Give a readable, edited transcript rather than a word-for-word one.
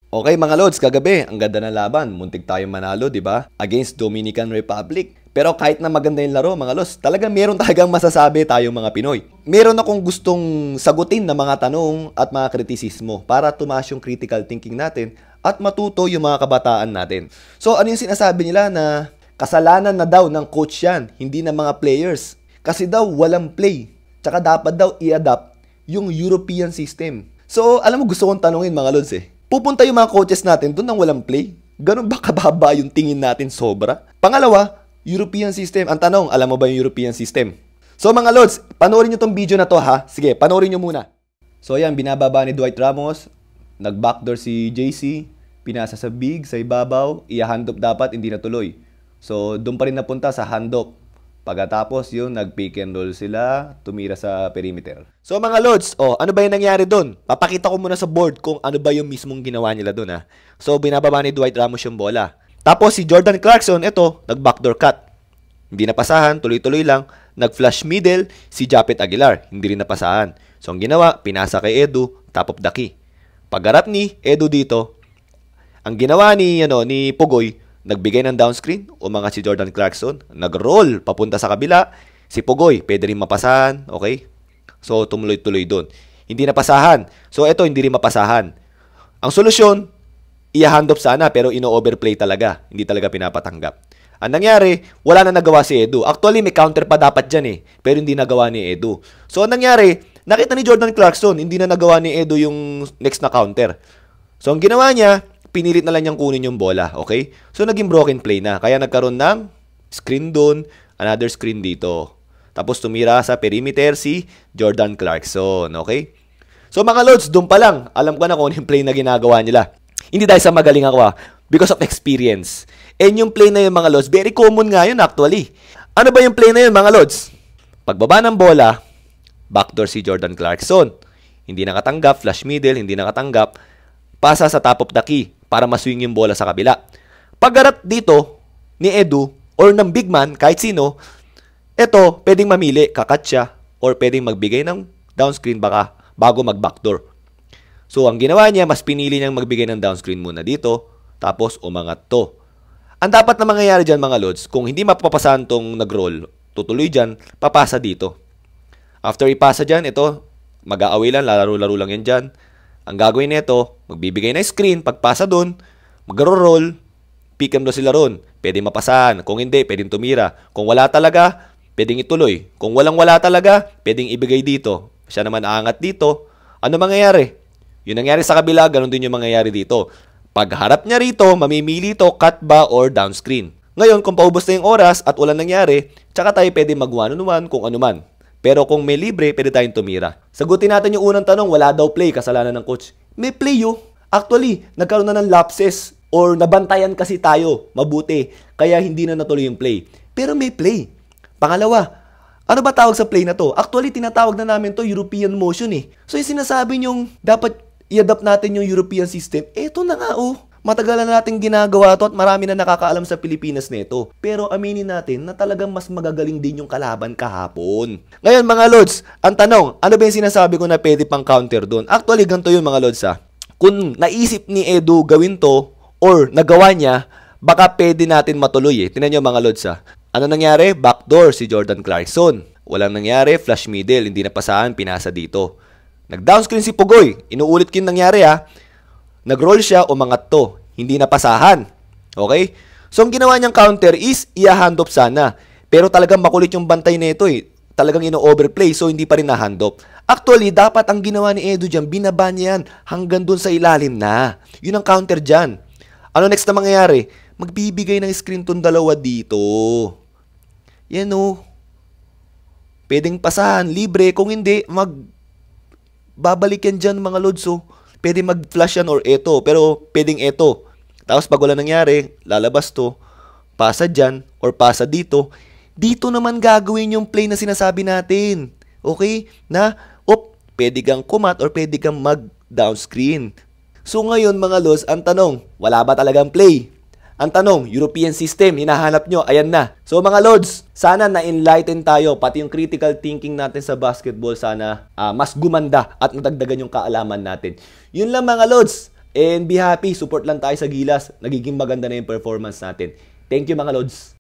Okay mga Lods, kagabi, ang ganda ng laban. Muntik tayong manalo, di ba? Against Dominican Republic. Pero kahit na maganda yung laro, mga Lods, talagang meron talagang masasabi tayong mga Pinoy. Meron akong gustong sagutin na mga tanong at mga kritisismo para tumaas yung critical thinking natin at matuto yung mga kabataan natin. So, ano yung sinasabi nila na kasalanan na daw ng coach yan, hindi ng mga players. Kasi daw walang play. Tsaka dapat daw i-adapt yung European system. So, alam mo, gusto kong tanungin mga Lods pupunta yung mga coaches natin doon nang walang play? Ganun ba kababa yung tingin natin sobra? Pangalawa, European system. Ang tanong, alam mo ba yung European system? So mga Lods, panoorin nyo tong video na to ha. Sige, panoorin nyo muna. So ayan, binababa ni Dwight Ramos. Nag-backdoor si JC. Pinasa sa big, sa ibabaw. Iya-handoff dapat, hindi natuloy. So doon pa rin napunta sa handoff. Pagkatapos yun, nag-pick and roll sila, tumira sa perimeter. So mga Lods, ano ba yung nangyari doon? Papakita ko muna sa board kung ano ba yung mismong ginawa nila doon ha. So binababa ni Dwight Ramos yung bola. Tapos si Jordan Clarkson, ito, nag-backdoor cut. Hindi napasahan, tuloy-tuloy lang. Nag-flash middle, si Japet Aguilar, hindi rin napasahan. So ang ginawa, pinasa kay Edu, top of the key. Pagharap ni Edu dito, ang ginawa ni Pugoy, nagbigay ng down screen, umangat si Jordan Clarkson, nag-roll papunta sa kabila, si Pugoy, pwede rin mapasahan, okay? So, tumuloy-tuloy doon. Hindi napasahan. So, ito, hindi rin mapasahan. Ang solusyon, i-handoff sana, pero ino-overplay talaga. Hindi talaga pinapatanggap. Ang nangyari, wala na nagawa si Edu. Actually, may counter pa dapat dyan pero hindi nagawa ni Edu. So, ang nangyari, nakita ni Jordan Clarkson, hindi na nagawa ni Edu yung next na counter. So, ang ginawa niya, pinilit na lang niyang kunin yung bola, okay? So, naging broken play na. Kaya nagkaroon ng screen doon, another screen dito. Tapos, tumira sa perimeter si Jordan Clarkson, okay? So, mga Lods, doon pa lang, alam ko na kung yung play na ginagawa nila. Hindi dahil sa magaling ako, because of experience. And yung play na yun, mga Lods, very common nga yun, actually. Ano ba yung play na yun, mga Lods? Pagbaba ng bola, backdoor si Jordan Clarkson. Hindi nakatanggap, flash middle, hindi nakatanggap, pasa sa top of the key para maswing yung bola sa kabila. Pagharap dito ni Edu or ng big man, kahit sino, eto, pwedeng mamili, kakat siya, or pwedeng magbigay ng down screen baka bago mag-backdoor. So, ang ginawa niya, mas pinili niyang magbigay ng down screen muna dito, tapos umangat to. Ang dapat na mangyayari dyan, mga Lods, kung hindi mapapasahan tong nag-roll, tutuloy dyan, papasa dito. After ipasa dyan, ito, mag-aaway lang, laro-laro lang yan dyan. Ang gagawin nito, magbibigay na screen, pagpasa doon, mag-roll, pick and roll sila ron. Pwede mapasahan. Kung hindi, pwedeng tumira. Kung wala talaga, pwedeng ituloy. Kung walang-wala talaga, pwedeng ibigay dito. Siya naman aangat dito. Ano mangyayari? Yung nangyari sa kabila, ganun din yung mangyayari dito. Pagharap niya rito, mamimili ito, cut ba or down screen. Ngayon, kung paubos na yung oras at walang nangyari, tsaka tayo pwede mag one-on-one kung ano man. Pero kung may libre, pwede tayong tumira. Sagutin natin yung unang tanong, wala daw play, kasalanan ng coach. May play Actually, nagkaroon na ng lapses or nabantayan kasi tayo mabuti, kaya hindi na natuloy yung play. Pero may play. Pangalawa, ano ba tawag sa play na to? Actually, tinatawag na namin to European motion So yung sinasabi nyong dapat i-adapt natin yung European system, eto na nga Matagal na natin ginagawa to at marami na nakakaalam sa Pilipinas nito. Pero aminin natin na talagang mas magagaling din yung kalaban kahapon. Ngayon mga Lods, ang tanong, ano ba yung sinasabi ko na pwede pang counter doon? Actually, ganito yun mga Lods Kung naisip ni Edu gawin to or nagawa niya, baka pwede natin matuloy Tingnan nyo mga Lods Ano nangyari? Backdoor si Jordan Clarkson. Walang nangyari, flash middle, hindi napasahan, pinasa dito. Nag-downscreen si Pugoy. Inuulit ko yung nangyari Nag-roll siya, umangat to. Hindi napasahan. Okay? So, ang ginawa niyang counter is, i-handoff sana. Pero talagang makulit yung bantay nito Talagang ino-overplay, so hindi pa rin na-handoff. Actually, dapat ang ginawa ni Edu dyan, binaba niya yan hanggang dun sa ilalim na. Yun ang counter dyan. Ano next na mangyayari? Magbibigay ng screen tong dalawa dito. Yan Pwedeng pasahan, libre. Kung hindi, babalik yan dyan mga Lods Pwede mag-flash yan or eto. Pero pwedeng eto. Tapos pag wala nangyari, lalabas to. Pasa dyan or pasa dito. Dito naman gagawin yung play na sinasabi natin. Okay? Pwede kang kumat or pwede kang mag-down screen. So ngayon mga Lods, ang tanong, wala ba talagang play? Ang tanong, European system, hinahanap nyo, ayan na. So mga Lods, sana na-enlighten tayo, pati yung critical thinking natin sa basketball, sana mas gumanda at nadagdagan yung kaalaman natin. Yun lang mga Lods. And be happy, support lang tayo sa Gilas. Nagiging maganda na yung performance natin. Thank you mga Lods.